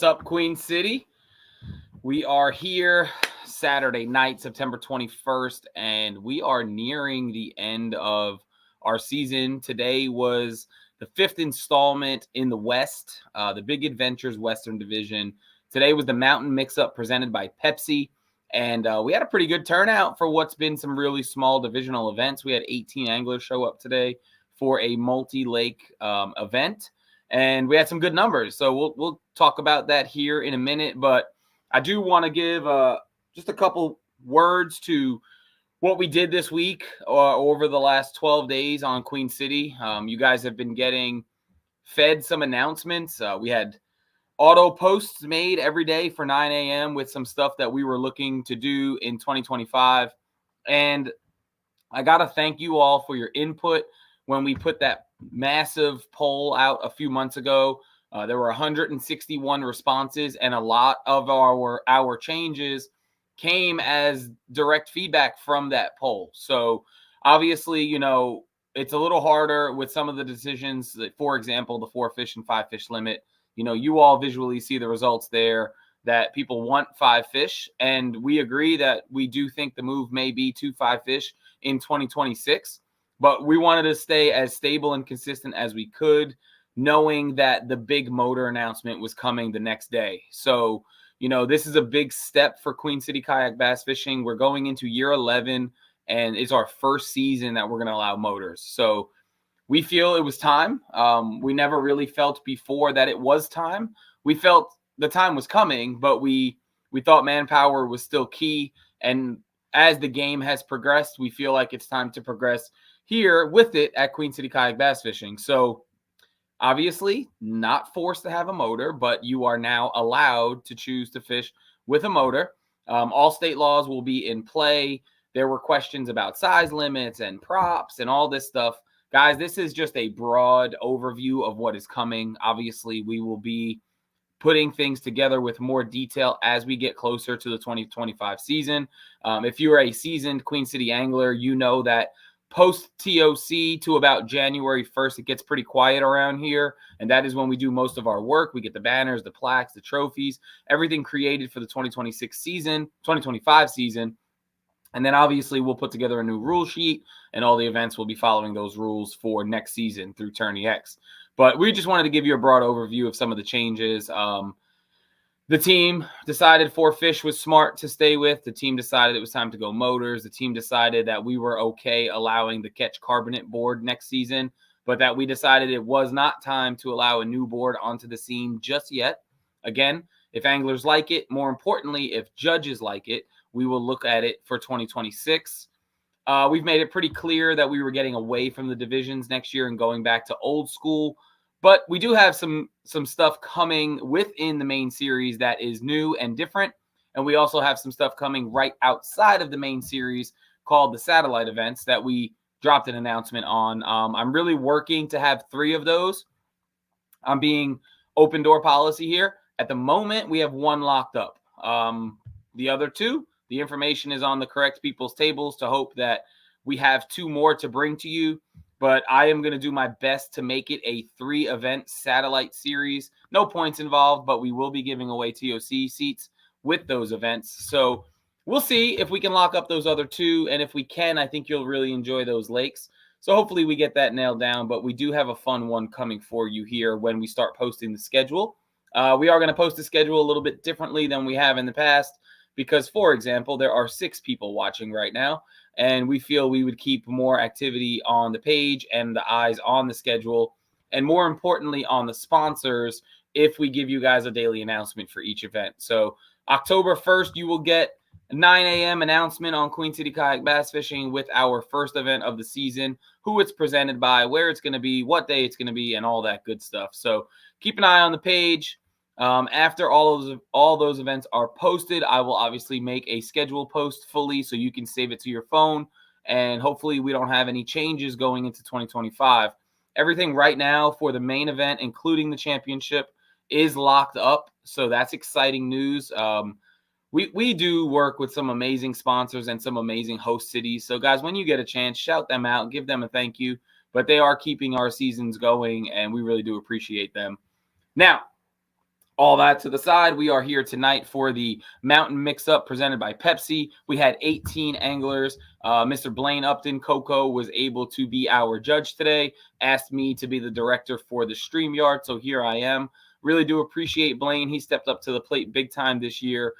What's up, Queen City? We are here Saturday night, September 21st, and we are nearing the end of our season. Today was the fifth installment in the West, the Big Adventures Western Division. Today was the Mountain Mix-Up presented by Pepsi, and we had a pretty good turnout for what's been some really small divisional events. We had 18 anglers show up today for a multi-lake event. And we had some good numbers. So we'll talk about that here in a minute. But I do want to give just a couple words to what we did this week over the last 12 days on Queen City. You guys have been getting fed some announcements. We had auto posts made every day for 9 a.m. with some stuff that we were looking to do in 2025. And I got to thank you all for your input when we put that massive poll out a few months ago. There were 161 responses, and a lot of our changes came as direct feedback from that poll. So obviously, it's a little harder with some of the decisions. For example, the 4-fish and 5-fish limit. You all visually see the results there that people want 5 fish, and we agree that we do think the move may be to 5 fish in 2026. But we wanted to stay as stable and consistent as we could, knowing that the big motor announcement was coming the next day. So, this is a big step for Queen City Kayak Bass Fishing. We're going into year 11, and it's our first season that we're going to allow motors. So we feel it was time. We never really felt before that it was time. We felt the time was coming, but we thought manpower was still key. And as the game has progressed, we feel like it's time to progress here with it at Queen City Kayak Bass Fishing. So obviously not forced to have a motor, but you are now allowed to choose to fish with a motor. All state laws will be in play. There were questions about size limits and props and all this stuff. Guys, this is just a broad overview of what is coming. Obviously, we will be putting things together with more detail as we get closer to the 2025 season. If you are a seasoned Queen City angler, you know that post TOC to about January 1st, it gets pretty quiet around here. And that is when we do most of our work. We get the banners, the plaques, the trophies, everything created for the 2026 season, 2025 season. And then obviously we'll put together a new rule sheet, and all the events will be following those rules for next season through Tourney X. But we just wanted to give you a broad overview of some of the changes. The team decided 4-fish was smart to stay with. The team decided it was time to go motors. The team decided that we were okay allowing the Ketch carbonate board next season, but that we decided it was not time to allow a new board onto the scene just yet. Again, if anglers like it, more importantly, if judges like it, we will look at it for 2026. We've made it pretty clear that we were getting away from the divisions next year and going back to old school. But we do have some stuff coming within the main series that is new and different. And we also have some stuff coming right outside of the main series called the satellite events that we dropped an announcement on. I'm really working to have 3 of those. I'm being open door policy here. At the moment, we have 1 locked up. The other 2, the information is on the correct people's tables to hope that we have 2 more to bring to you. But I am going to do my best to make it a 3-event satellite series. No points involved, but we will be giving away TOC seats with those events. So we'll see if we can lock up those other 2. And if we can, I think you'll really enjoy those lakes. So hopefully we get that nailed down. But we do have a fun one coming for you here when we start posting the schedule. We are going to post the schedule a little bit differently than we have in the past because, for example, there are 6 people watching right now. And we feel we would keep more activity on the page and the eyes on the schedule, and more importantly, on the sponsors if we give you guys a daily announcement for each event. So October 1st, you will get a 9 a.m. announcement on Queen City Kayak Bass Fishing with our first event of the season, who it's presented by, where it's going to be, what day it's going to be, and all that good stuff. So keep an eye on the page. After all those events are posted, I will obviously make a schedule post fully so you can save it to your phone, and hopefully we don't have any changes going into 2025. Everything right now for the main event, including the championship, is locked up, so that's exciting news. We do work with some amazing sponsors and some amazing host cities. So guys, when you get a chance, shout them out, give them a thank you. But they are keeping our seasons going, and we really do appreciate them. Now, All that to the side, we are here tonight for the Mountain Mix-Up presented by Pepsi. We had 18 anglers. Mr. Blaine Upton, Coco, was able to be our judge today, asked me to be the director for the StreamYard, so here I am. Really do appreciate Blaine. He stepped up to the plate big time this year.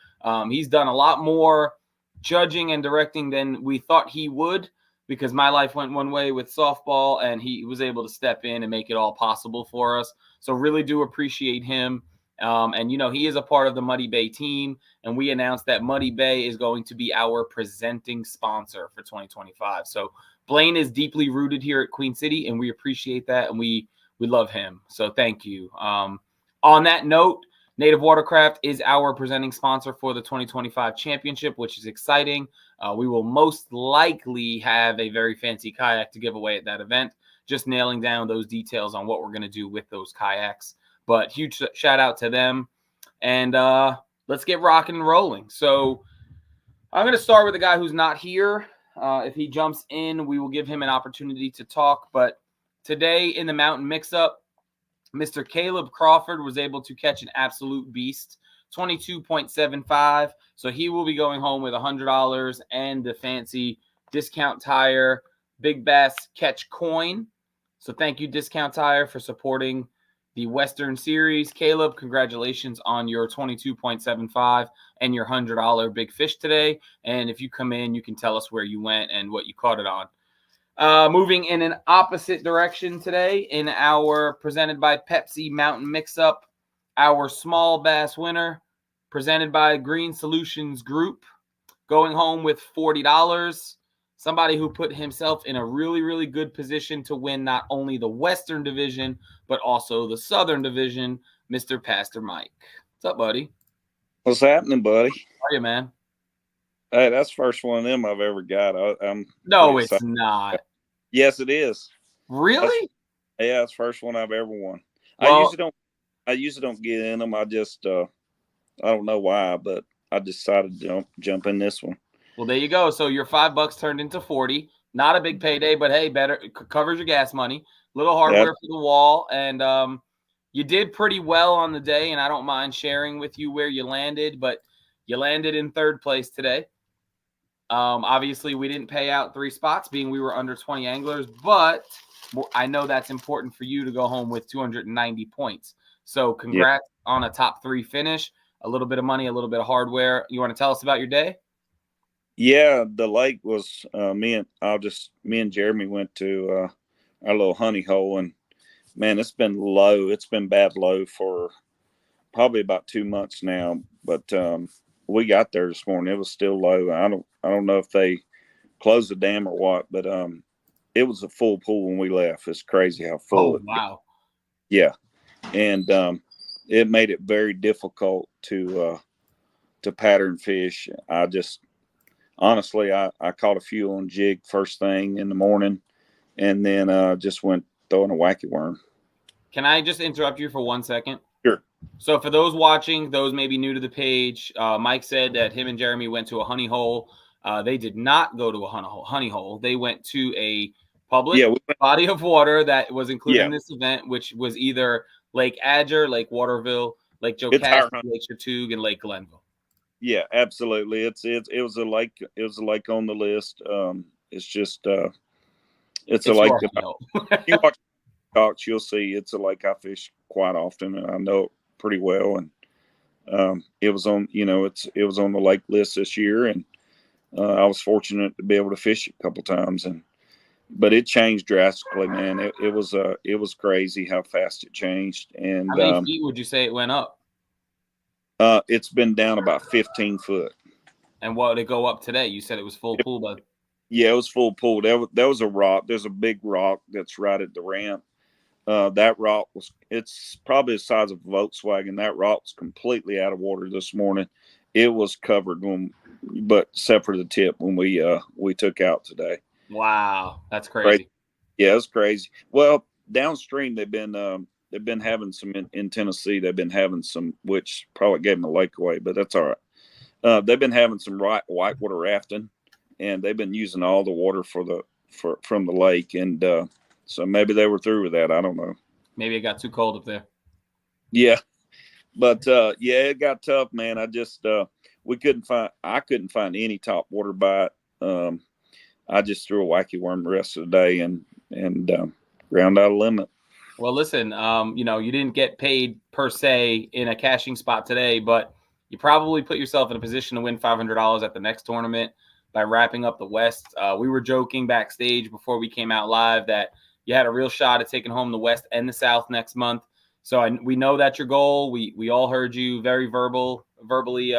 He's done a lot more judging and directing than we thought he would, because my life went one way with softball, and he was able to step in and make it all possible for us. So really do appreciate him. And, he is a part of the Muddy Bay team, and we announced that Muddy Bay is going to be our presenting sponsor for 2025. So Blaine is deeply rooted here at Queen City, and we appreciate that, and we love him. So thank you. On that note, Native Watercraft is our presenting sponsor for the 2025 championship, which is exciting. We will most likely have a very fancy kayak to give away at that event, just nailing down those details on what we're going to do with those kayaks. But huge shout out to them. And let's get rocking and rolling. So I'm going to start with a guy who's not here. If he jumps in, we will give him an opportunity to talk. But today in the Mountain Mix-Up, Mr. Caleb Crawford was able to catch an absolute beast, 22.75. So he will be going home with $100 and the fancy Discount Tire Big Bass Catch coin. So thank you, Discount Tire, for supporting the Western Series. Caleb, congratulations on your 22.75 and your $100 big fish today. And if you come in, you can tell us where you went and what you caught it on. Moving in an opposite direction today in our presented by Pepsi Mountain Mix-Up, our small bass winner presented by Green Solutions Group, going home with $40. Somebody who put himself in a really, really good position to win not only the Western Division, but also the Southern Division, Mr. Pastor Mike. What's up, buddy? What's happening, buddy? How are you, man? Hey, that's the first one of them I've ever got. No, it's not. Yes, it is. Really? Yeah, it's the first one I've ever won. Well, I usually don't get in them. I just I don't know why, but I decided to jump in this one. Well, there you go. So your $5 turned into 40. Not a big payday, but hey, better covers your gas money. Little hardware for the wall, and you did pretty well on the day. And I don't mind sharing with you where you landed, but you landed in third place today. Obviously, we didn't pay out 3 spots, being we were under 20 anglers, but I know that's important for you to go home with 290 points. So congrats on a top 3 finish. A little bit of money, a little bit of hardware. You want to tell us about your day? Yeah, the lake was me and Jeremy went to our little honey hole, and man, it's been low. It's been bad low for probably about 2 months now. But we got there this morning. It was still low. I don't know if they closed the dam or what, but it was a full pool when we left. It's crazy how full. Oh, wow. Yeah, and it made it very difficult to pattern fish. Honestly, I caught a few on jig first thing in the morning, and then just went throwing a wacky worm. Can I just interrupt you for 1 second? Sure. So for those watching, those maybe new to the page, Mike said that him and Jeremy went to a honey hole. They did not go to a honey hole. They went to a public body of water that was included in this event, which was either Lake Adger, Lake Waterville, Lake Jocassee, Lake Chattooga, and Lake Glenville. Yeah, absolutely. It was a lake. It was a lake on the list. It's just it's a lake that you watch talks, you'll see it's a lake I fish quite often, and I know it pretty well. And it was on it was on the lake list this year, and I was fortunate to be able to fish it a couple times. But it changed drastically, man. It was crazy how fast it changed. And how many feet would you say it went up? It's been down about 15 foot. And what did it go up today? You said it was full pool, but yeah, it was full pool. There was a rock. There's a big rock that's right at the ramp. That rock it's probably the size of a Volkswagen. That rock was completely out of water this morning. It was covered but except for the tip when we took out today. Wow, that's crazy. Yeah, it's crazy. Well, downstream they've been having some in Tennessee. They've been having some, which probably gave them a lake away, but that's all right. They've been having some whitewater rafting, and they've been using all the water from the lake, and so maybe they were through with that. I don't know. Maybe it got too cold up there. Yeah, But yeah, it got tough, man. I just I couldn't find any top water bite. I just threw a wacky worm the rest of the day and ground out a limit. Well, listen, you didn't get paid per se in a cashing spot today, but you probably put yourself in a position to win $500 at the next tournament by wrapping up the West. We were joking backstage before we came out live that you had a real shot at taking home the West and the South next month. So we know that's your goal. We all heard you very verbally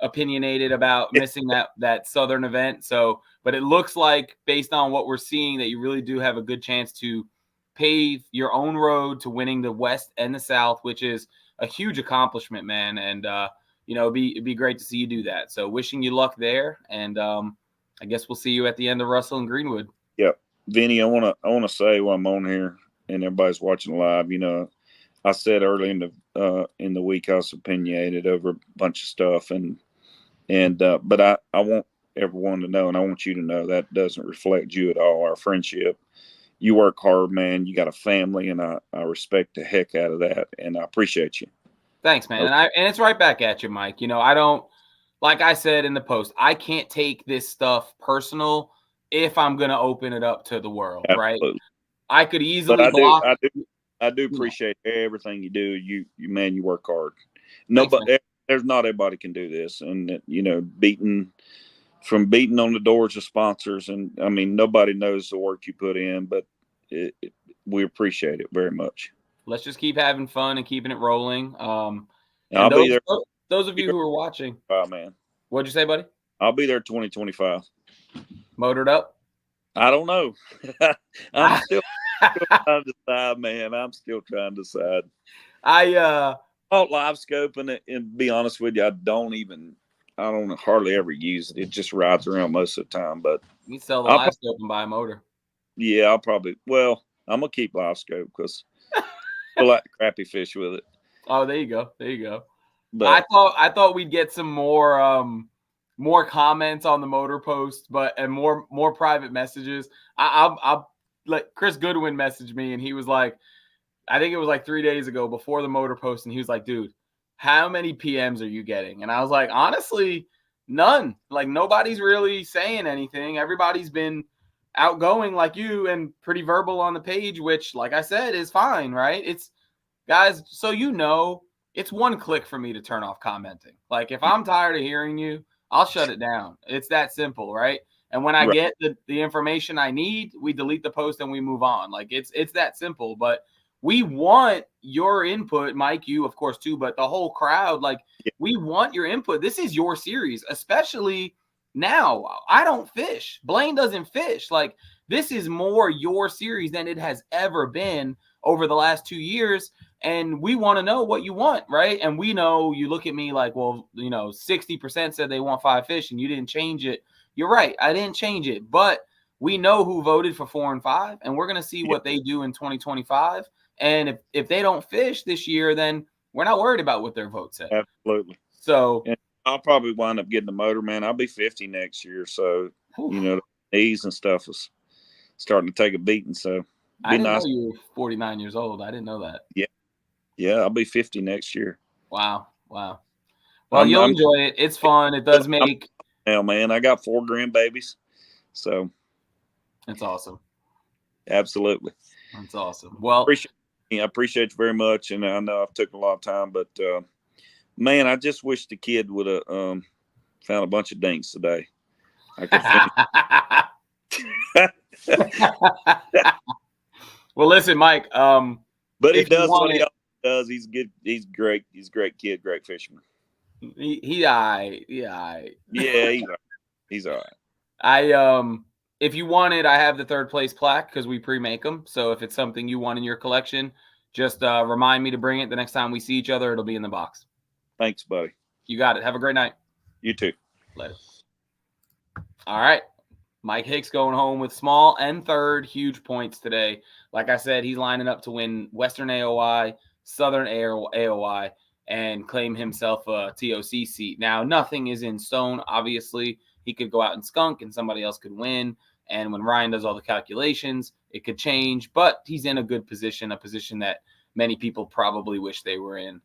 opinionated about missing that Southern event. So, but it looks like based on what we're seeing that you really do have a good chance to pave your own road to winning the West and the South, which is a huge accomplishment, man. And it'd be great to see you do that. So, wishing you luck there, and I guess we'll see you at the end of Russell and Greenwood. Yep, Vinny, I wanna say while I'm on here and everybody's watching live, I said early in the week I was opinionated over a bunch of stuff, but I want everyone to know, and I want you to know that doesn't reflect you at all. Our friendship. You work hard, man. You got a family, and I respect the heck out of that, and I appreciate you. Thanks, man. Okay. And it's right back at you, Mike. I don't, like I said in the post, I can't take this stuff personal if I'm going to open it up to the world, Absolutely. Right? I could easily block. I do appreciate everything you do. You work hard. Nobody, there's not everybody can do this, and beating on the doors of sponsors, and I mean nobody knows the work you put in, but we appreciate it very much. Let's just keep having fun and keeping it rolling. I'll be there. Those of you who are watching, oh man, what'd you say, buddy? I'll be there 2025. Motored up? I don't know. I'm still trying to decide, man. I'm still trying to decide. I live scope, and be honest with you, I don't hardly ever use it. It just rides around most of the time. But you can sell the live scope and buy a motor. Yeah, I'm gonna keep live scope because I like crappy fish with it. Oh, there you go. But I thought we'd get some more comments on the motor post, and more private messages. I'll let Chris Goodwin message me, and he was like, I think it was like 3 days ago before the motor post, and he was like, dude, how many PMs are you getting? And I was like, honestly, none. Like, nobody's really saying anything. Everybody's been outgoing like you and pretty verbal on the page, which, like I said, is fine, right? It's, guys, so it's one click for me to turn off commenting. Like, if I'm tired of hearing you, I'll shut it down. It's that simple, right? And when I get the information I need, we delete the post and we move on. Like, it's that simple. But we want your input, Mike, you, of course, too, but the whole crowd, we want your input. This is your series, especially now. I don't fish. Blaine doesn't fish. Like, this is more your series than it has ever been over the last 2 years. And we want to know what you want, right? And we know you look at me like, well, 60% said they want 5 fish and you didn't change it. You're right. I didn't change it. But we know who voted for 4 and 5, and we're going to see what they do in 2025. And if they don't fish this year, then we're not worried about what their vote said. Absolutely. So and I'll probably wind up getting the motor, man. I'll be 50 next year. So, the knees and stuff is starting to take a beating. So I didn't know you were 49 years old. I didn't know that. Yeah. Yeah, I'll be 50 next year. Wow. Well, you'll enjoy it. It's fun. It does make. Hell, man, I got 4 grandbabies. So. That's awesome. Absolutely. That's awesome. Well, I appreciate you very much, and I know I've taken a lot of time, but man, I just wish the kid would have found a bunch of dinks today. I could Well, listen, Mike. But he does what he does. He's good. He's great. He's a great kid, great fisherman. He's all right. Yeah, he's all right. If you want it, I have the 3rd place plaque because we pre-make them. So if it's something you want in your collection, just remind me to bring it the next time we see each other. It'll be in the box. Thanks, buddy. You got it. Have a great night. You too. Later. All right. Mike Hicks going home with small and 3rd, huge points today. Like I said, he's lining up to win Western AOY, Southern AOY, and claim himself a TOC seat. Now, nothing is in stone, obviously. He could go out and skunk and somebody else could win. And when Ryan does all the calculations, it could change. But he's in a good position, a position that many people probably wish they were in.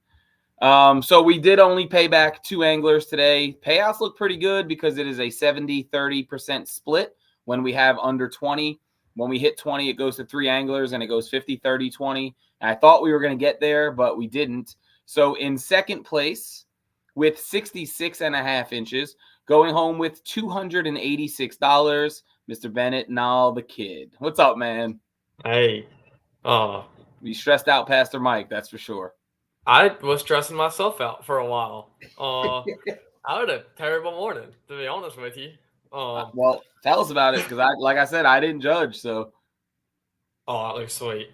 So we did only pay back 2 anglers today. Payouts look pretty good because it is a 70-30% split when we have under 20. When we hit 20, it goes to 3 anglers and it goes 50-30-20. And I thought we were going to get there, but we didn't. So in second place with 66.5 inches, going home with $286, Mr. Bennett Nall the Kid. What's up, man? Hey. You stressed out Pastor Mike, that's for sure. I was stressing myself out for a while. I had a terrible morning, to be honest with you. Well, tell us about it, because like I said, I didn't judge, so. Oh, that looks sweet.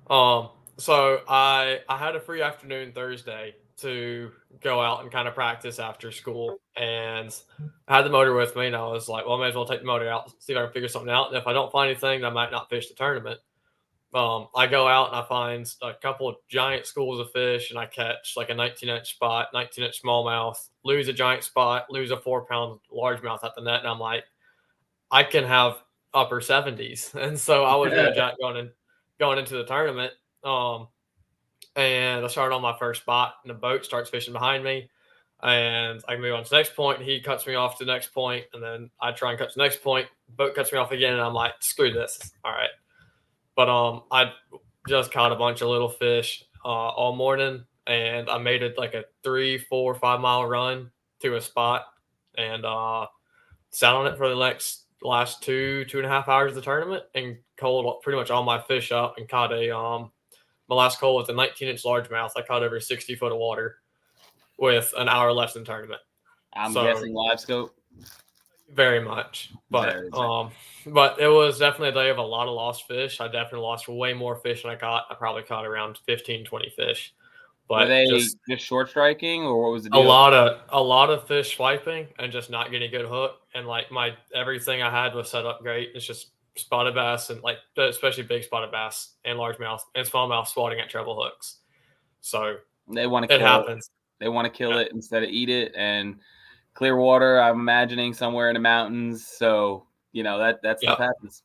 So I had a free afternoon Thursday to go out and kind of practice after school, and I had the motor with me, and I was like, well, I may as well take the motor out, see if I can figure something out, and if I don't find anything, I might not fish the tournament. I go out and I find a couple of giant schools of fish, and I catch like a 19-inch spot, 19-inch smallmouth, lose a giant spot, lose a 4-pound largemouth at the net, and I'm like, I can have upper 70s, and so I was really jacked going into the tournament. And I started on my first spot, and the boat starts fishing behind me, and I move on to the next point. He cuts me off to the next point, and then I try and cut to the next point. Boat cuts me off again, and I'm like, screw this. All right. But I just caught a bunch of little fish all morning, and I made it like a 3, 4, 5 mile run to a spot, and sat on it for the last 2.5 hours of the tournament, and culled pretty much all my fish up, and caught my last cull with a 19-inch largemouth. I caught over 60 foot of water with an hour left in the tournament. I'm guessing live scope. Very much, but it was definitely a day of a lot of lost fish. I definitely lost way more fish than I caught. I probably caught around 15-20 fish. But were they just short striking, or what was the deal? A lot of fish swiping and just not getting a good hook. And like everything I had was set up great. It's just spotted bass, and like especially big spotted bass and largemouth and smallmouth swatting at treble hooks. So they want to kill it. Happens. They want to kill it instead of eat it. And Clearwater, I'm imagining somewhere in the mountains. So, that stuff happens.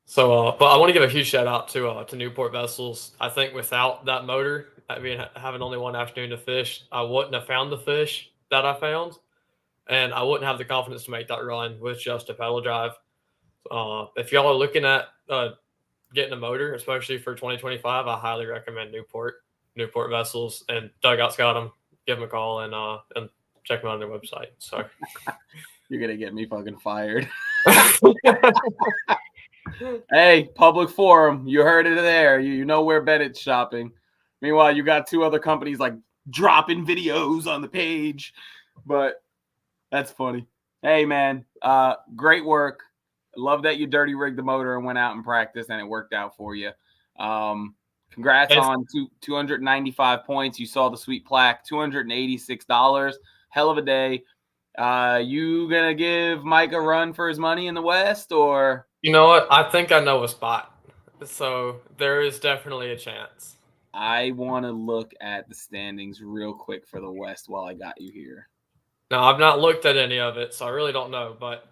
So, but I want to give a huge shout out to Newport Vessels. I think without that motor, I mean, having only one afternoon to fish, I wouldn't have found the fish that I found, and I wouldn't have the confidence to make that run with just a pedal drive. If y'all are looking at getting a motor, especially for 2025, I highly recommend Newport Vessels, and Dugout's got them. Give them a call and check them out on their website. So you're gonna get me fucking fired. Hey, public forum. You heard it there. You know where Bennett's shopping. Meanwhile, you got 2 other companies like dropping videos on the page, but that's funny. Hey, man, great work. Love that you dirty rigged the motor and went out and practiced, and it worked out for you. Congrats on 295 points. You saw the sweet plaque, $286. Hell of a day. You gonna give Mike a run for his money in the West, or? You know what? I think I know a spot, so there is definitely a chance. I want to look at the standings real quick for the West while I got you here. No, I've not looked at any of it, so I really don't know, but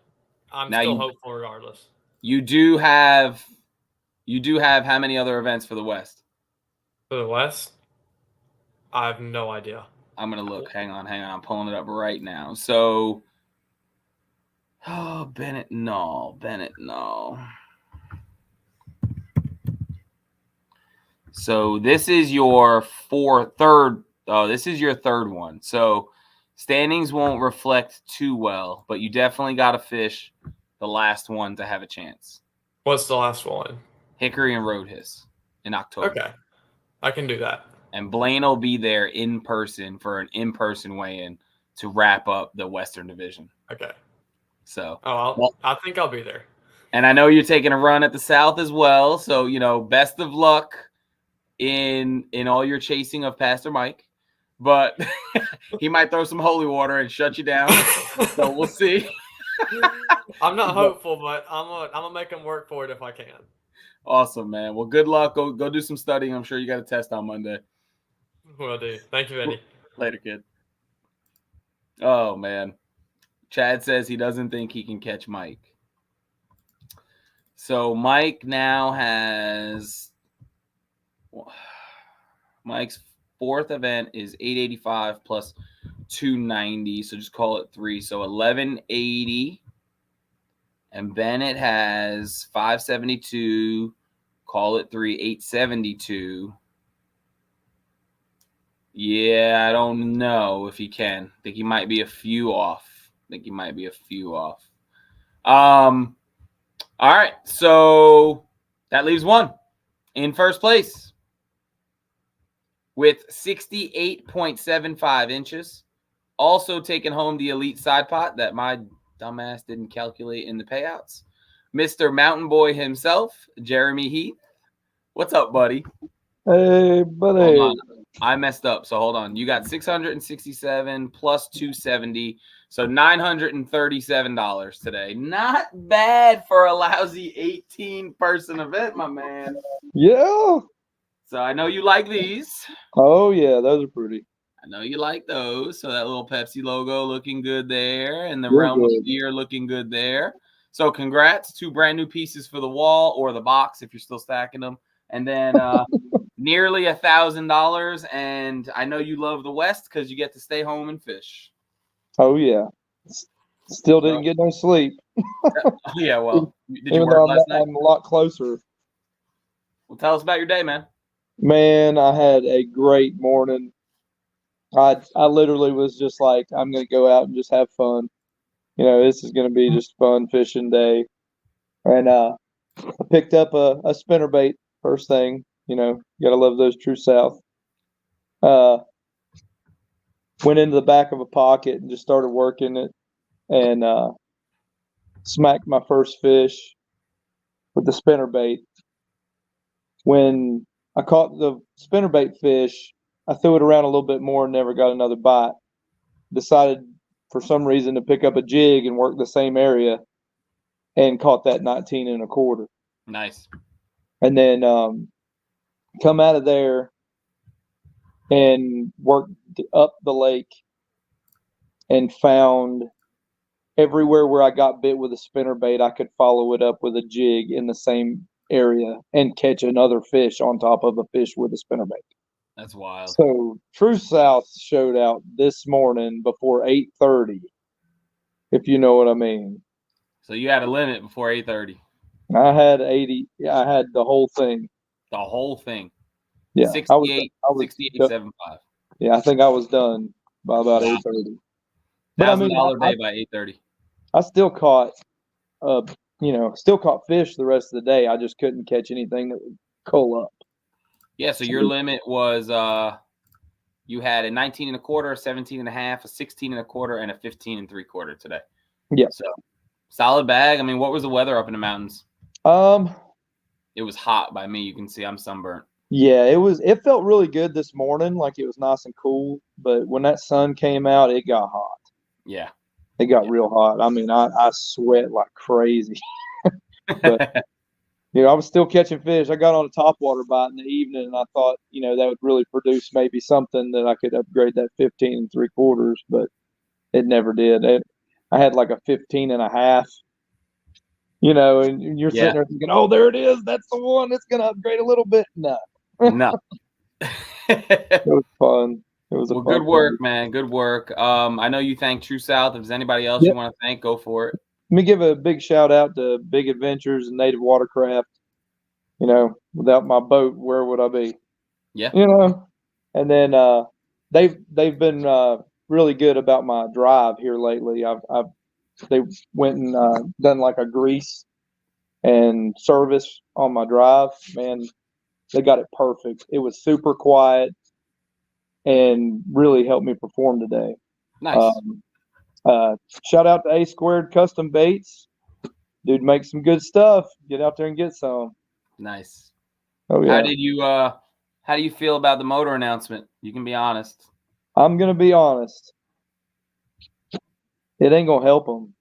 I'm still hopeful regardless. You do have how many other events for the West? For the West? I have no idea. I'm going to look. Hang on. I'm pulling it up right now. So, Bennett Nall. So this is your third one. So standings won't reflect too well, but you definitely got to fish the last one to have a chance. What's the last one? Hickory and Roadhiss in October. Okay. I can do that. And Blaine will be there in person for an in-person weigh-in to wrap up the Western Division. Okay. So. I think I'll be there. And I know you're taking a run at the South as well. So, best of luck in all your chasing of Pastor Mike. But he might throw some holy water and shut you down. So we'll see. I'm not hopeful, but I'm gonna make him work for it if I can. Awesome, man. Well, good luck. Go do some studying. I'm sure you got a test on Monday. Will do. Thank you, Eddie. Later, kid. Oh, man. Chad says he doesn't think he can catch Mike. So Mike now has – Mike's fourth event is 885 plus 290. So just call it 3. So 1180. And Bennett has 572. Call it 3. 872. Yeah, I don't know if he can. I think he might be a few off. All right, so that leaves one in first place with 68.75 inches. Also taking home the elite side pot that my dumbass didn't calculate in the payouts. Mr. Mountain Boy himself, Jeremy Heath. What's up, buddy? Hey, buddy. Hold on. I messed up, so hold on. You got 667 plus 270, so $937 today. Not bad for a lousy 18-person event, my man. Yeah. So I know you like these. Oh, yeah, those are pretty. I know you like those. So that little Pepsi logo looking good there, and the Real Realm good. of Beer looking good there. So congrats, 2 brand new pieces for the wall or the box if you're still stacking them. And then nearly $1,000. And I know you love the West because you get to stay home and fish. Oh, yeah. Still didn't get no sleep. Yeah, well, did you Even work though last night? I'm a lot closer. Well, tell us about your day, man. Man, I had a great morning. I literally was just like, I'm going to go out and just have fun. You know, this is going to be just fun fishing day. And I picked up a spinnerbait first thing. You know, you got to love those True South. Went into the back of a pocket and just started working it and smacked my first fish with the spinnerbait. When I caught the spinnerbait fish, I threw it around a little bit more and never got another bite. Decided for some reason to pick up a jig and work the same area and caught that 19 1/4. Nice. And then come out of there and worked up the lake and found everywhere where I got bit with a spinnerbait, I could follow it up with a jig in the same area and catch another fish on top of a fish with a spinnerbait. That's wild. So True South showed out this morning before 8:30, if you know what I mean. So you had a limit before 8:30. I had 80. I had the whole thing. The whole thing. Yeah, 68.75. Yeah, I think I was done by about 8:30. But I mean, $1,000 day by 8:30. I still caught, still caught fish the rest of the day. I just couldn't catch anything that would cull up. Yeah, so your limit was you had a 19 1/4, a 17 1/2, a 16 1/4, and a 15 3/4 today. Yeah. So solid bag. I mean, what was the weather up in the mountains? It was hot by me. You can see I'm sunburnt. Yeah, it felt really good this morning, like it was nice and cool. But when that sun came out, it got hot. Yeah. It got real hot. I mean, I sweat like crazy. But I was still catching fish. I got on a topwater bite in the evening, and I thought, that would really produce maybe something that I could upgrade that 15 3/4, but it never did. I had like a 15 1/2, and you're sitting there thinking, oh, there it is. That's the one that's going to upgrade a little bit. No. No. It was fun. It was well, good work, man. Good work. I know you thank True South. If there's anybody else you want to thank, go for it. Let me give a big shout out to Big Adventures and Native Watercraft. Without my boat, where would I be? Yeah. And then they've been really good about my drive here lately. They went and done like a grease and service on my drive. Man, they got it perfect. It was super quiet and really helped me perform today. Nice. Shout out to A Squared Custom Baits. Dude makes some good stuff. Get out there and get some. Nice. Oh yeah. How do you feel about the motor announcement? You can be honest. I'm gonna be honest. It ain't gonna help them.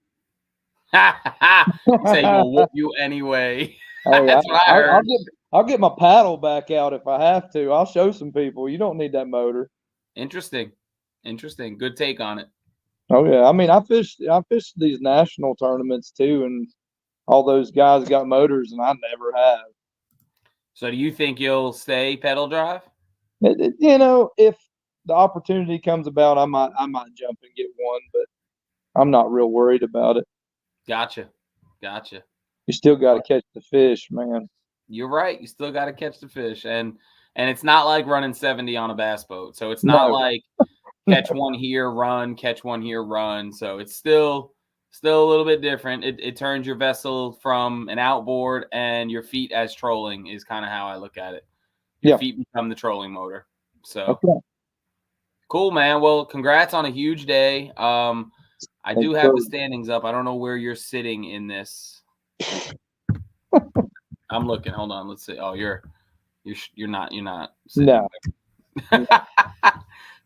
Say we'll whoop you anyway. Hey, That's what I heard. I'll get my paddle back out if I have to. I'll show some people. You don't need that motor. Interesting. Good take on it. Oh yeah. I mean, I fished these national tournaments too, and all those guys got motors, and I never have. So do you think you'll stay pedal drive? If the opportunity comes about, I might jump and get one, but I'm not real worried about it. Gotcha. You still got to catch the fish, man. You're right. You still got to catch the fish, and it's not like running 70 on a bass boat. So it's not like catch one here, run, catch one here, run. So it's still a little bit different. It turns your vessel from an outboard and your feet as trolling is kind of how I look at it. Your feet become the trolling motor. So cool, man. Well, congrats on a huge day. I do have the standings up. I don't know where you're sitting in this. I'm looking. Hold on. Let's see. Oh, you're not sitting. No.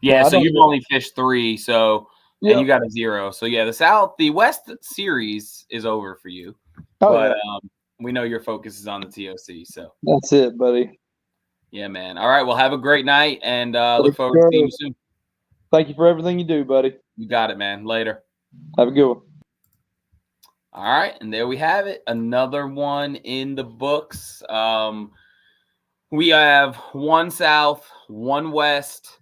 Yeah, so you've only fished 3, so and you got a 0. So yeah, the West series is over for you. But we know your focus is on the TOC. So that's it, buddy. Yeah, man. All right. Well, have a great night, and look forward to seeing you soon. Thank you for everything you do, buddy. You got it, man. Later. Have a good one. All right, and there we have it. Another one in the books. We have 1 South, 1 West,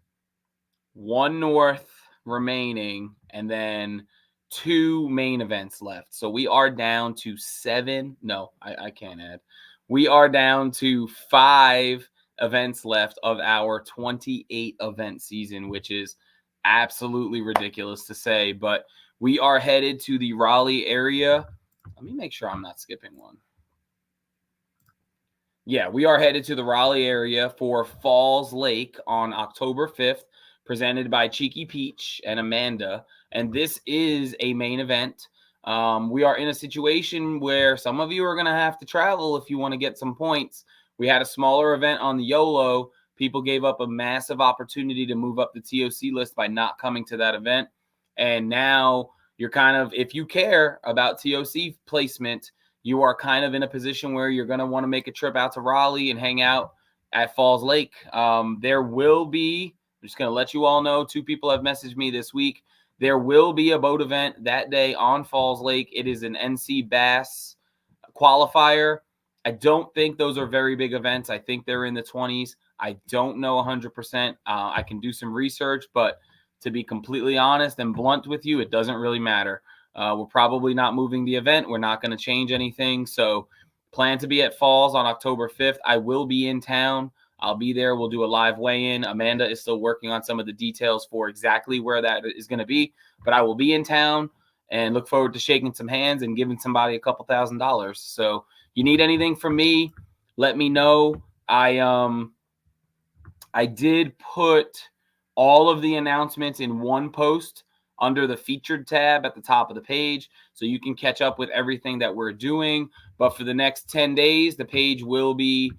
1 North remaining, and then 2 main events left. So we are down to 7. No, I can't add. We are down to 5 events left of our 28 event season, which is absolutely ridiculous to say, but we are headed to the Raleigh area. Let me make sure I'm not skipping one. Yeah, we are headed to the Raleigh area for Falls Lake on October 5th, presented by Cheeky Peach and Amanda. And this is a main event. We are in a situation where some of you are going to have to travel if you want to get some points. We had a smaller event on the YOLO. People gave up a massive opportunity to move up the TOC list by not coming to that event. And now you're kind of, if you care about TOC placement, you are kind of in a position where you're going to want to make a trip out to Raleigh and hang out at Falls Lake. There will be, I'm just going to let you all know, 2 people have messaged me this week. There will be a boat event that day on Falls Lake. It is an NC Bass qualifier. I don't think those are very big events. I think they're in the 20s. I don't know 100%. I can do some research, but to be completely honest and blunt with you, it doesn't really matter. We're probably not moving the event. We're not going to change anything. So plan to be at Falls on October 5th. I will be in town. I'll be there. We'll do a live weigh-in. Amanda is still working on some of the details for exactly where that is going to be, but I will be in town and look forward to shaking some hands and giving somebody a couple $1,000. So you need anything from me, let me know. I did put all of the announcements in one post under the featured tab at the top of the page, so you can catch up with everything that we're doing. But for the next 10 days, the page will be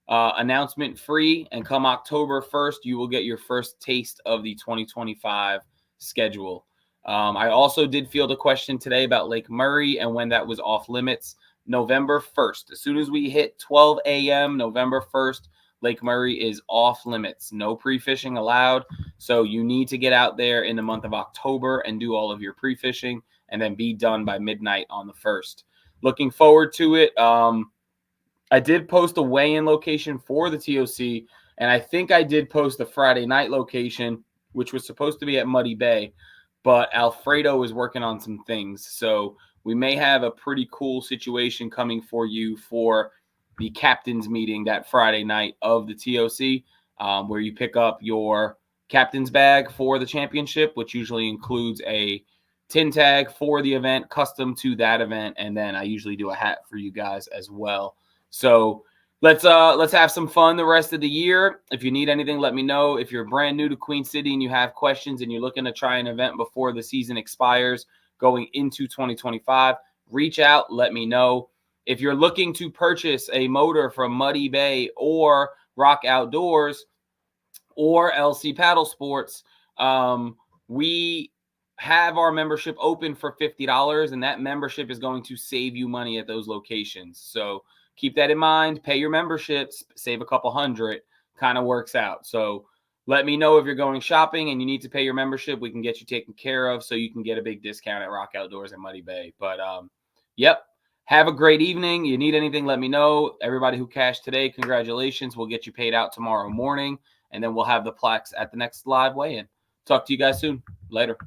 announcement free, and come October 1st, you will get your first taste of the 2025 schedule. I also did field a question today about Lake Murray and when that was off limits. November 1st. As soon as we hit 12 a.m. November 1st, Lake Murray is off limits. No pre-fishing allowed. So you need to get out there in the month of October and do all of your pre-fishing and then be done by midnight on the 1st. Looking forward to it. I did post a weigh-in location for the TOC, and I think I did post a Friday night location, which was supposed to be at Muddy Bay, but Alfredo is working on some things. So we may have a pretty cool situation coming for you for the captain's meeting that Friday night of the TOC, where you pick up your captain's bag for the championship, which usually includes a tin tag for the event, custom to that event, and then I usually do a hat for you guys as well. So let's have some fun the rest of the year. If you need anything, let me know. If you're brand new to Queen City and you have questions and you're looking to try an event before the season expires going into 2025, reach out, let me know. If you're looking to purchase a motor from Muddy Bay or Rock Outdoors or LC Paddle Sports, we have our membership open for $50, and that membership is going to save you money at those locations. So keep that in mind. Pay your memberships, save a couple $100, kind of works out. So let me know if you're going shopping and you need to pay your membership. We can get you taken care of so you can get a big discount at Rock Outdoors and Muddy Bay. But, yep. Have a great evening. You need anything, let me know. Everybody who cashed today, congratulations. We'll get you paid out tomorrow morning, and then we'll have the plaques at the next live weigh-in. Talk to you guys soon. Later.